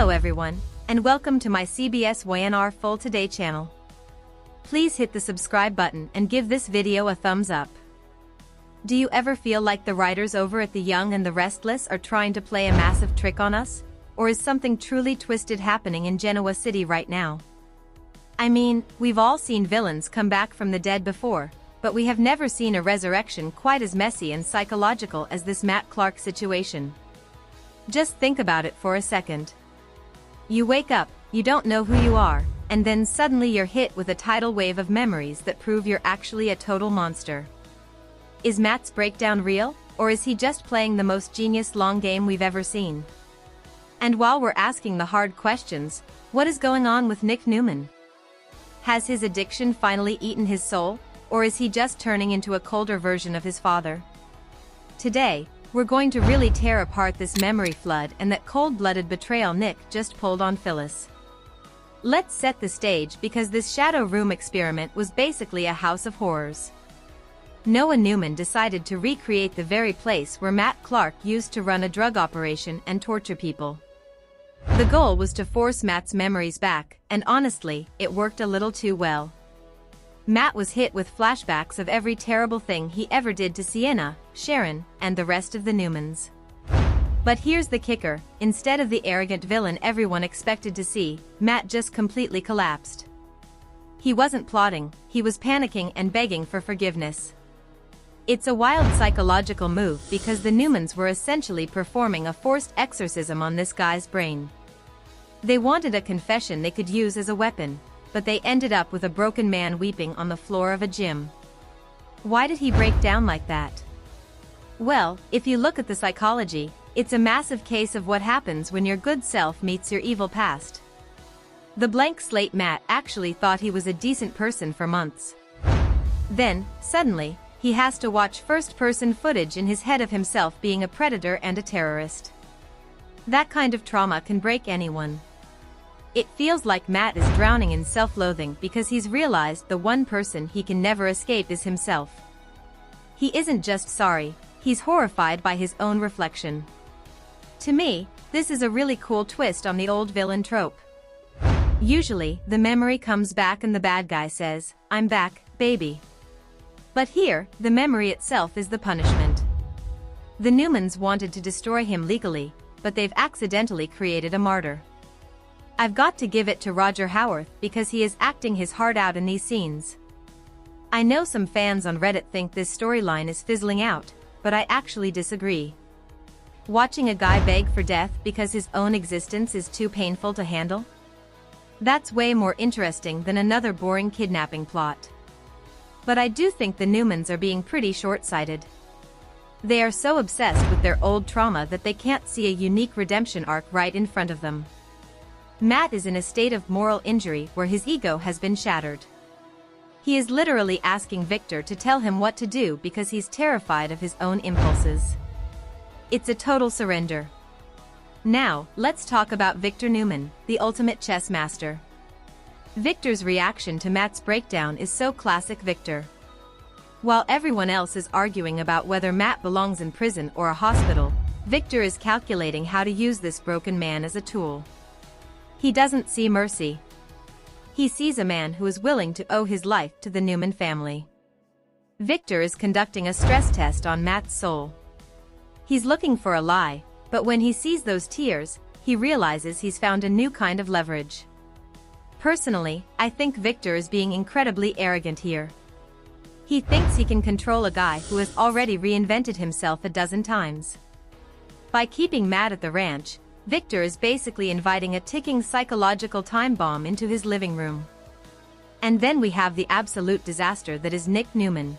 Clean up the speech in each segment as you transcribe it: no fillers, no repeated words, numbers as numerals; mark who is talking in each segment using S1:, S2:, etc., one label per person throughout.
S1: Hello everyone, and welcome to my CBS YNR Full Today channel. Please hit the subscribe button and give this video a thumbs up. Do you ever feel like the writers over at The Young and the Restless are trying to play a massive trick on us? Or is something truly twisted happening in Genoa City right now? I mean, we've all seen villains come back from the dead before, but we have never seen a resurrection quite as messy and psychological as this Matt Clark situation. Just think about it for a second. You wake up, you don't know who you are, and then suddenly you're hit with a tidal wave of memories that prove you're actually a total monster. Is Matt's breakdown real, or is he just playing the most genius long game we've ever seen? And while we're asking the hard questions, what is going on with Nick Newman? Has his addiction finally eaten his soul, or is he just turning into a colder version of his father? Today, we're going to really tear apart this memory flood and that cold-blooded betrayal Nick just pulled on Phyllis. Let's set the stage because this shadow room experiment was basically a house of horrors. Noah Newman decided to recreate the very place where Matt Clark used to run a drug operation and torture people. The goal was to force Matt's memories back, and honestly, it worked a little too well. Matt was hit with flashbacks of every terrible thing he ever did to Sienna, Sharon, and the rest of the Newmans. But here's the kicker, instead of the arrogant villain everyone expected to see, Matt just completely collapsed. He wasn't plotting, he was panicking and begging for forgiveness. It's a wild psychological move because the Newmans were essentially performing a forced exorcism on this guy's brain. They wanted a confession they could use as a weapon, but they ended up with a broken man weeping on the floor of a gym. Why did he break down like that? Well, if you look at the psychology, it's a massive case of what happens when your good self meets your evil past. The blank slate Matt actually thought he was a decent person for months. Then, suddenly, he has to watch first-person footage in his head of himself being a predator and a terrorist. That kind of trauma can break anyone. It feels like Matt is drowning in self-loathing because he's realized the one person he can never escape is himself. He isn't just sorry, he's horrified by his own reflection. To me, this is a really cool twist on the old villain trope. Usually, the memory comes back and the bad guy says, "I'm back, baby." But here, the memory itself is the punishment. The Newmans wanted to destroy him legally, but they've accidentally created a martyr. I've got to give it to Roger Howarth because he is acting his heart out in these scenes. I know some fans on Reddit think this storyline is fizzling out, but I actually disagree. Watching a guy beg for death because his own existence is too painful to handle? That's way more interesting than another boring kidnapping plot. But I do think the Newmans are being pretty short-sighted. They are so obsessed with their old trauma that they can't see a unique redemption arc right in front of them. Matt is in a state of moral injury where his ego has been shattered. He is literally asking Victor to tell him what to do because he's terrified of his own impulses. It's a total surrender. Now, let's talk about Victor Newman, the ultimate chess master. Victor's reaction to Matt's breakdown is so classic Victor. While everyone else is arguing about whether Matt belongs in prison or a hospital, Victor is calculating how to use this broken man as a tool. He doesn't see mercy. He sees a man who is willing to owe his life to the Newman family. Victor is conducting a stress test on Matt's soul. He's looking for a lie, but when he sees those tears, he realizes he's found a new kind of leverage. Personally, I think Victor is being incredibly arrogant here. He thinks he can control a guy who has already reinvented himself a dozen times. By keeping Matt at the ranch, Victor is basically inviting a ticking psychological time bomb into his living room. And then we have the absolute disaster that is Nick Newman.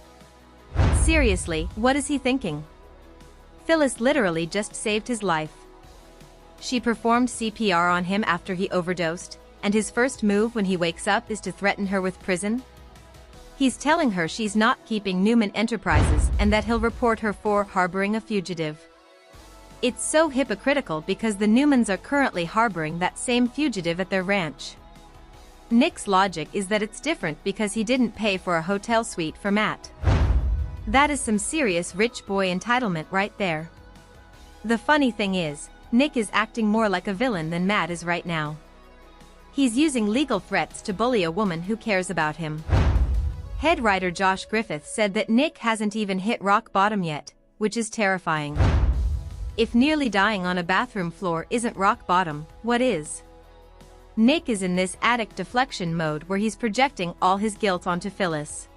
S1: Seriously, what is he thinking? Phyllis literally just saved his life. She performed CPR on him after he overdosed, and his first move when he wakes up is to threaten her with prison? He's telling her she's not keeping Newman Enterprises and that he'll report her for harboring a fugitive. It's so hypocritical because the Newmans are currently harboring that same fugitive at their ranch. Nick's logic is that it's different because he didn't pay for a hotel suite for Matt. That is some serious rich boy entitlement right there. The funny thing is, Nick is acting more like a villain than Matt is right now. He's using legal threats to bully a woman who cares about him. Head writer Josh Griffith said that Nick hasn't even hit rock bottom yet, which is terrifying. If nearly dying on a bathroom floor isn't rock bottom, what is? Nick is in this addict deflection mode where he's projecting all his guilt onto Phyllis.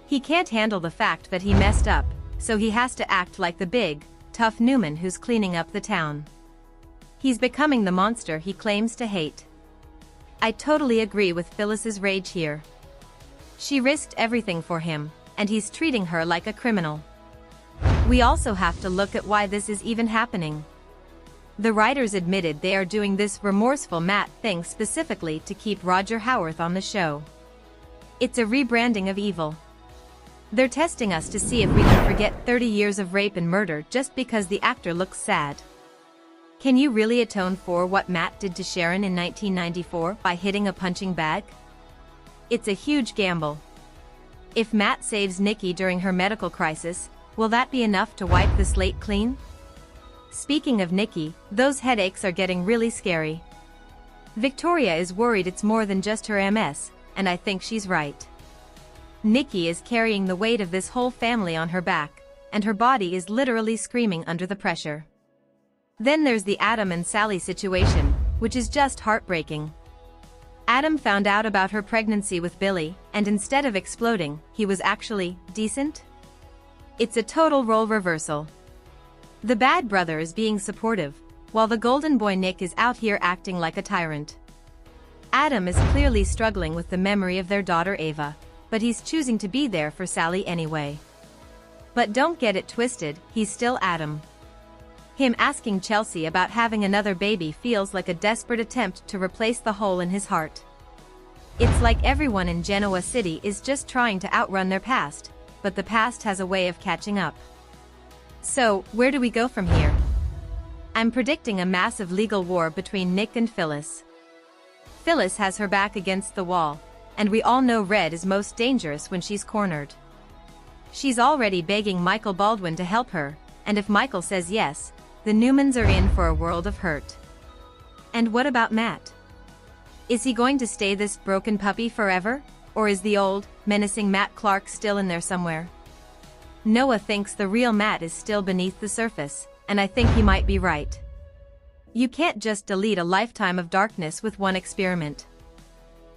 S1: He can't handle the fact that he messed up, so he has to act like the big, tough Newman who's cleaning up the town. He's becoming the monster he claims to hate. I totally agree with Phyllis's rage here. She risked everything for him, and he's treating her like a criminal. We also have to look at why this is even happening. The writers admitted they are doing this remorseful Matt thing specifically to keep Roger Howarth on the show. It's a rebranding of evil. They're testing us to see if we can forget 30 years of rape and murder just because the actor looks sad. Can you really atone for what Matt did to Sharon in 1994 by hitting a punching bag? It's a huge gamble. If Matt saves Nikki during her medical crisis, will that be enough to wipe the slate clean? Speaking of Nikki, those headaches are getting really scary. Victoria is worried it's more than just her MS, and I think she's right. Nikki is carrying the weight of this whole family on her back, and her body is literally screaming under the pressure. Then there's the Adam and Sally situation, which is just heartbreaking. Adam found out about her pregnancy with Billy, and instead of exploding, he was actually decent? It's a total role reversal. The bad brother is being supportive, while the golden boy Nick is out here acting like a tyrant. Adam is clearly struggling with the memory of their daughter Ava, but he's choosing to be there for Sally anyway. But don't get it twisted, he's still Adam. Him asking Chelsea about having another baby feels like a desperate attempt to replace the hole in his heart. It's like everyone in Genoa City is just trying to outrun their past, but the past has a way of catching up. So, where do we go from here? I'm predicting a massive legal war between Nick and Phyllis. Phyllis has her back against the wall, and we all know Red is most dangerous when she's cornered. She's already begging Michael Baldwin to help her, and if Michael says yes, the Newmans are in for a world of hurt. And what about Matt? Is he going to stay this broken puppy forever, or is the old, menacing Matt Clark still in there somewhere? Noah thinks the real Matt is still beneath the surface, and I think he might be right. You can't just delete a lifetime of darkness with one experiment.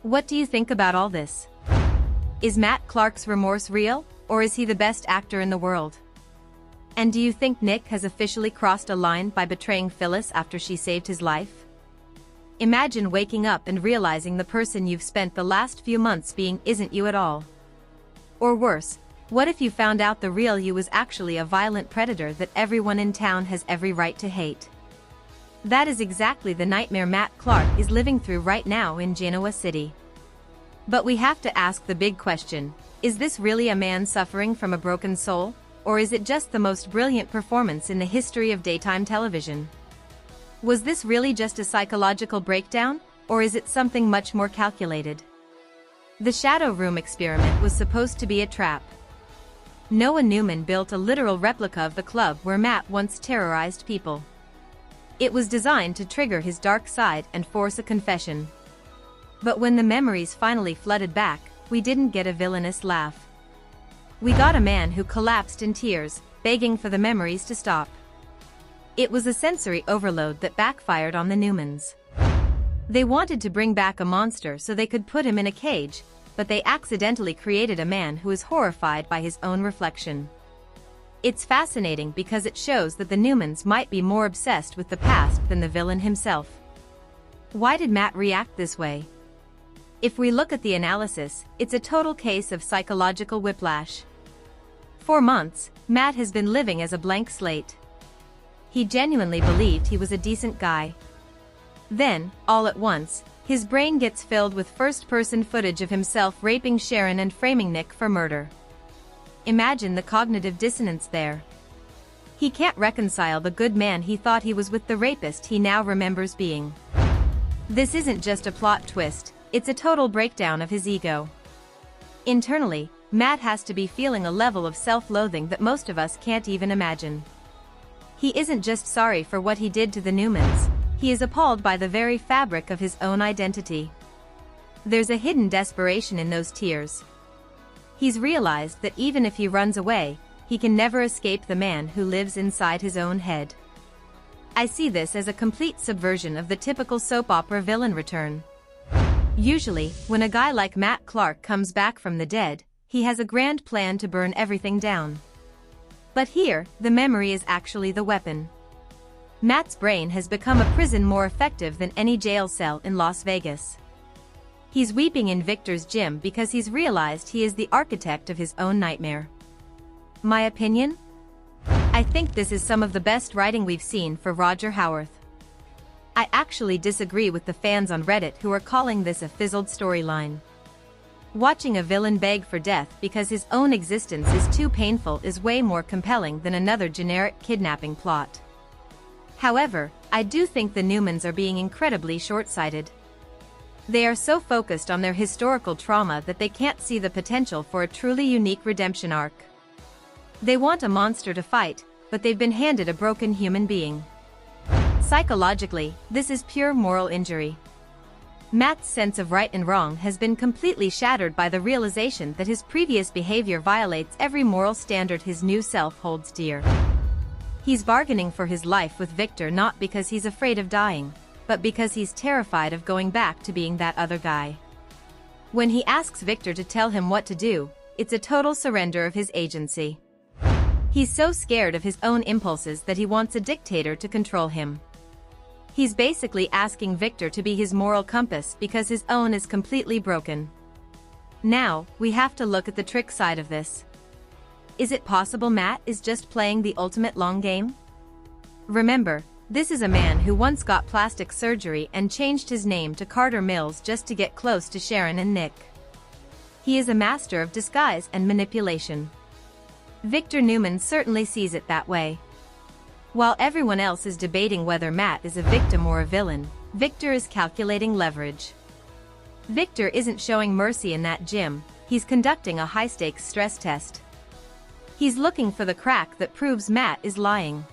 S1: What do you think about all this? Is Matt Clark's remorse real, or is he the best actor in the world? And do you think Nick has officially crossed a line by betraying Phyllis after she saved his life? Imagine waking up and realizing the person you've spent the last few months being isn't you at all. Or worse, what if you found out the real you was actually a violent predator that everyone in town has every right to hate? That is exactly the nightmare Matt Clark is living through right now in Genoa City. But we have to ask the big question, is this really a man suffering from a broken soul, or is it just the most brilliant performance in the history of daytime television? Was this really just a psychological breakdown, or is it something much more calculated? The Shadow Room experiment was supposed to be a trap. Noah Newman built a literal replica of the club where Matt once terrorized people. It was designed to trigger his dark side and force a confession. But when the memories finally flooded back, we didn't get a villainous laugh. We got a man who collapsed in tears, begging for the memories to stop. It was a sensory overload that backfired on the Newmans. They wanted to bring back a monster so they could put him in a cage, but they accidentally created a man who is horrified by his own reflection. It's fascinating because it shows that the Newmans might be more obsessed with the past than the villain himself. Why did Matt react this way? If we look at the analysis, it's a total case of psychological whiplash. For months, Matt has been living as a blank slate. He genuinely believed he was a decent guy. Then, all at once, his brain gets filled with first-person footage of himself raping Sharon and framing Nick for murder. Imagine the cognitive dissonance there. He can't reconcile the good man he thought he was with the rapist he now remembers being. This isn't just a plot twist, it's a total breakdown of his ego. Internally, Matt has to be feeling a level of self-loathing that most of us can't even imagine. He isn't just sorry for what he did to the Newmans, he is appalled by the very fabric of his own identity. There's a hidden desperation in those tears. He's realized that even if he runs away, he can never escape the man who lives inside his own head. I see this as a complete subversion of the typical soap opera villain return. Usually, when a guy like Matt Clark comes back from the dead, he has a grand plan to burn everything down. But here, the memory is actually the weapon. Matt's brain has become a prison more effective than any jail cell in Las Vegas. He's weeping in Victor's gym because he's realized he is the architect of his own nightmare. My opinion? I think this is some of the best writing we've seen for Roger Howarth. I actually disagree with the fans on Reddit who are calling this a fizzled storyline. Watching a villain beg for death because his own existence is too painful is way more compelling than another generic kidnapping plot. However, I do think the Newmans are being incredibly short-sighted. They are so focused on their historical trauma that they can't see the potential for a truly unique redemption arc. They want a monster to fight, but they've been handed a broken human being. Psychologically, this is pure moral injury. Matt's sense of right and wrong has been completely shattered by the realization that his previous behavior violates every moral standard his new self holds dear. He's bargaining for his life with Victor not because he's afraid of dying, but because he's terrified of going back to being that other guy. When he asks Victor to tell him what to do, it's a total surrender of his agency. He's so scared of his own impulses that he wants a dictator to control him. He's basically asking Victor to be his moral compass because his own is completely broken. Now, we have to look at the trick side of this. Is it possible Matt is just playing the ultimate long game? Remember, this is a man who once got plastic surgery and changed his name to Carter Mills just to get close to Sharon and Nick. He is a master of disguise and manipulation. Victor Newman certainly sees it that way. While everyone else is debating whether Matt is a victim or a villain, Victor is calculating leverage. Victor isn't showing mercy in that gym, he's conducting a high-stakes stress test. He's looking for the crack that proves Matt is lying.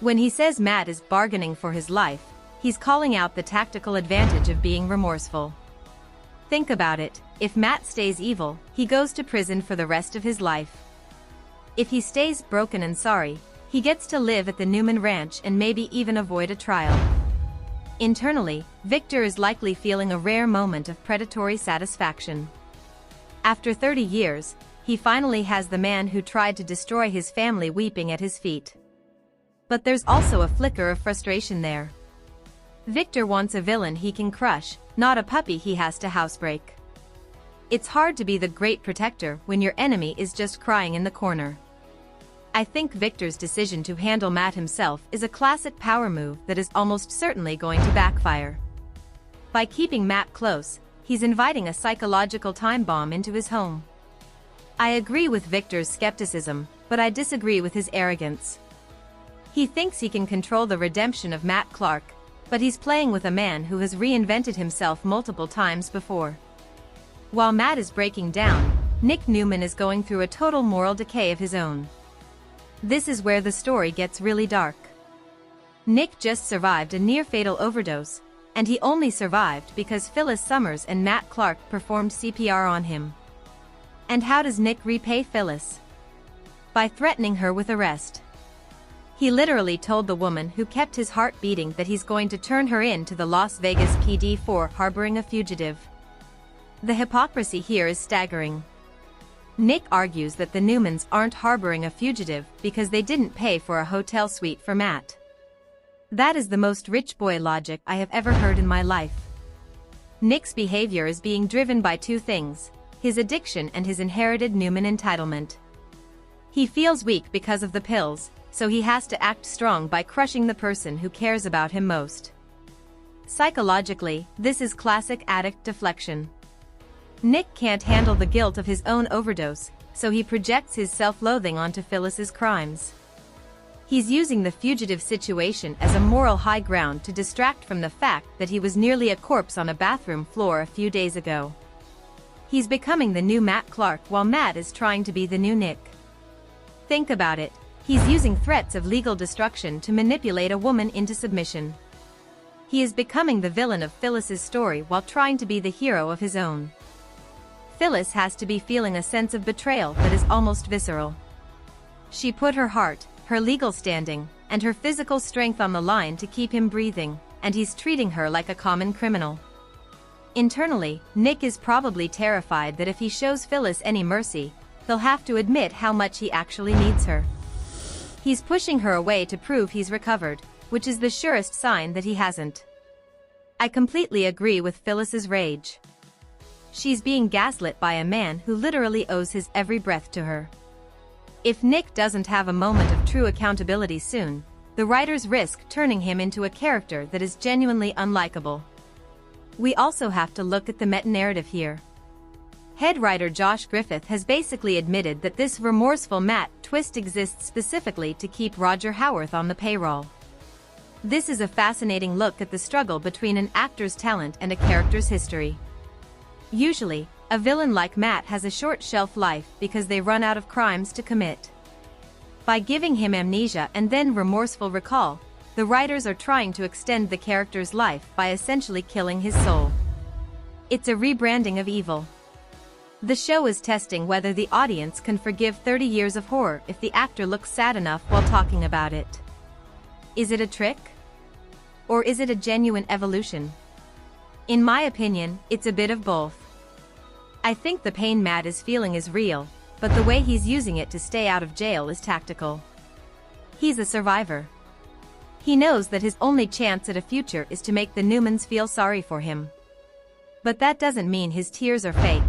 S1: When he says Matt is bargaining for his life, he's calling out the tactical advantage of being remorseful. Think about it, if Matt stays evil, he goes to prison for the rest of his life. If he stays broken and sorry, he gets to live at the Newman Ranch and maybe even avoid a trial. Internally, Victor is likely feeling a rare moment of predatory satisfaction. After 30 years, he finally has the man who tried to destroy his family weeping at his feet. But there's also a flicker of frustration there. Victor wants a villain he can crush, not a puppy he has to housebreak. It's hard to be the great protector when your enemy is just crying in the corner. I think Victor's decision to handle Matt himself is a classic power move that is almost certainly going to backfire. By keeping Matt close, he's inviting a psychological time bomb into his home. I agree with Victor's skepticism, but I disagree with his arrogance. He thinks he can control the redemption of Matt Clark, but he's playing with a man who has reinvented himself multiple times before. While Matt is breaking down, Nick Newman is going through a total moral decay of his own. This is where the story gets really dark. Nick just survived a near-fatal overdose, and he only survived because Phyllis Summers and Matt Clark performed CPR on him. And how does Nick repay Phyllis? By threatening her with arrest. He literally told the woman who kept his heart beating that he's going to turn her in to the Las Vegas PD for harboring a fugitive. The hypocrisy here is staggering. Nick argues that the Newmans aren't harboring a fugitive because they didn't pay for a hotel suite for Matt. That is the most rich boy logic I have ever heard in my life. Nick's behavior is being driven by two things: his addiction and his inherited Newman entitlement. He feels weak because of the pills, so he has to act strong by crushing the person who cares about him most. Psychologically, this is classic addict deflection. Nick can't handle the guilt of his own overdose, so he projects his self-loathing onto Phyllis's crimes. He's using the fugitive situation as a moral high ground to distract from the fact that he was nearly a corpse on a bathroom floor a few days ago. He's becoming the new Matt Clark while Matt is trying to be the new Nick. Think about it, He's using threats of legal destruction to manipulate a woman into submission. He is becoming the villain of Phyllis's story while trying to be the hero of his own. Phyllis has to be feeling a sense of betrayal that is almost visceral. She put her heart, her legal standing, and her physical strength on the line to keep him breathing, and he's treating her like a common criminal. Internally, Nick is probably terrified that if he shows Phyllis any mercy, he'll have to admit how much he actually needs her. He's pushing her away to prove he's recovered, which is the surest sign that he hasn't. I completely agree with Phyllis's rage. She's being gaslit by a man who literally owes his every breath to her. If Nick doesn't have a moment of true accountability soon, the writers risk turning him into a character that is genuinely unlikable. We also have to look at the meta-narrative here. Head writer Josh Griffith has basically admitted that this remorseful Matt twist exists specifically to keep Roger Howarth on the payroll. This is a fascinating look at the struggle between an actor's talent and a character's history. Usually, a villain like Matt has a short shelf life because they run out of crimes to commit. By giving him amnesia and then remorseful recall, the writers are trying to extend the character's life by essentially killing his soul. It's a rebranding of evil. The show is testing whether the audience can forgive 30 years of horror if the actor looks sad enough while talking about it. Is it a trick? Or is it a genuine evolution? In my opinion, it's a bit of both. I think the pain Matt is feeling is real, but the way he's using it to stay out of jail is tactical. He's a survivor. He knows that his only chance at a future is to make the Newmans feel sorry for him. But that doesn't mean his tears are fake.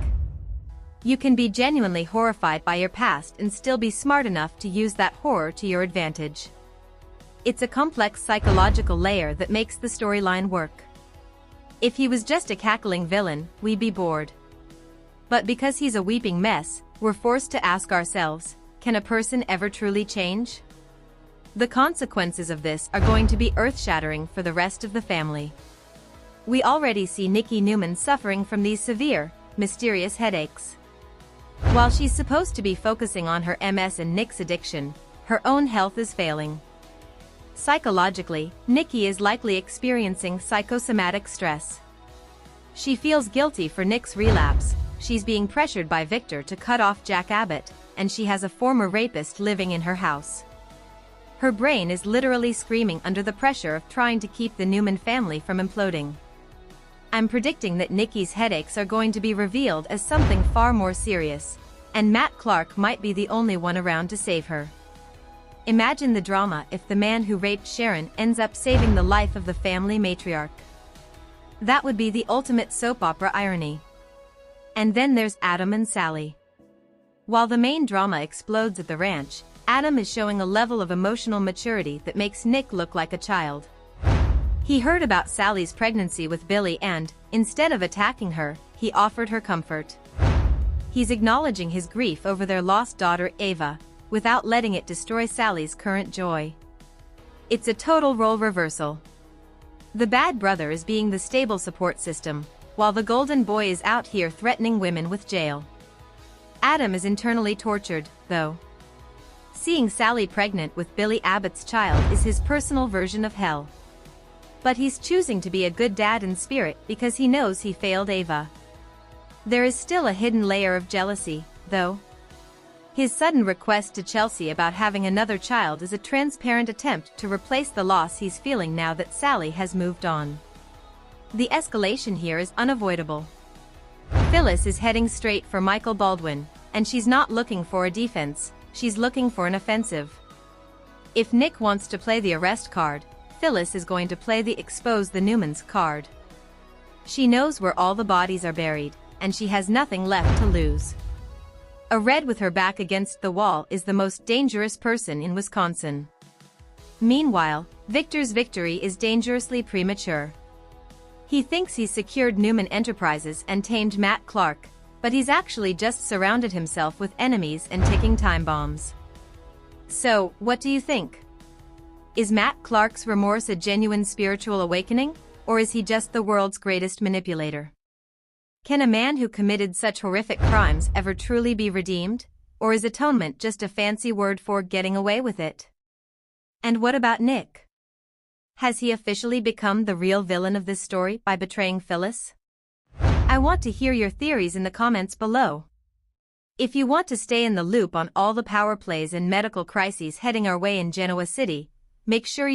S1: You can be genuinely horrified by your past and still be smart enough to use that horror to your advantage. It's a complex psychological layer that makes the storyline work. If he was just a cackling villain, we'd be bored. But because he's a weeping mess, we're forced to ask ourselves, can a person ever truly change? The consequences of this are going to be earth-shattering for the rest of the family. We already see Nikki Newman suffering from these severe, mysterious headaches. While she's supposed to be focusing on her MS and Nick's addiction, her own health is failing. Psychologically, Nikki is likely experiencing psychosomatic stress. She feels guilty for Nick's relapse, she's being pressured by Victor to cut off Jack Abbott, and she has a former rapist living in her house. Her brain is literally screaming under the pressure of trying to keep the Newman family from imploding. I'm predicting that Nikki's headaches are going to be revealed as something far more serious, and Matt Clark might be the only one around to save her. Imagine the drama if the man who raped Sharon ends up saving the life of the family matriarch. That would be the ultimate soap opera irony. And then there's Adam and Sally. While the main drama explodes at the ranch, Adam is showing a level of emotional maturity that makes Nick look like a child. He heard about Sally's pregnancy with Billy and, instead of attacking her, he offered her comfort. He's acknowledging his grief over their lost daughter Ava, without letting it destroy Sally's current joy. It's a total role reversal. The bad brother is being the stable support system, while the golden boy is out here threatening women with jail. Adam is internally tortured, though. Seeing Sally pregnant with Billy Abbott's child is his personal version of hell. But he's choosing to be a good dad in spirit because he knows he failed Ava. There is still a hidden layer of jealousy, though. His sudden request to Chelsea about having another child is a transparent attempt to replace the loss he's feeling now that Sally has moved on. The escalation here is unavoidable. Phyllis is heading straight for Michael Baldwin, and she's not looking for a defense, she's looking for an offensive. If Nick wants to play the arrest card, Phyllis is going to play the expose the Newmans card. She knows where all the bodies are buried, and she has nothing left to lose. A red with her back against the wall is the most dangerous person in Wisconsin. Meanwhile, Victor's victory is dangerously premature. He thinks he's secured Newman Enterprises and tamed Matt Clark, but he's actually just surrounded himself with enemies and ticking time bombs. So, what do you think? Is Matt Clark's remorse a genuine spiritual awakening, or is he just the world's greatest manipulator? Can a man who committed such horrific crimes ever truly be redeemed, Or is atonement just a fancy word for getting away with it? And what about Nick? Has he officially become the real villain of this story by betraying Phyllis? I want to hear your theories in the comments below. If you want to stay in the loop on all the power plays and medical crises heading our way in Genoa City, make sure you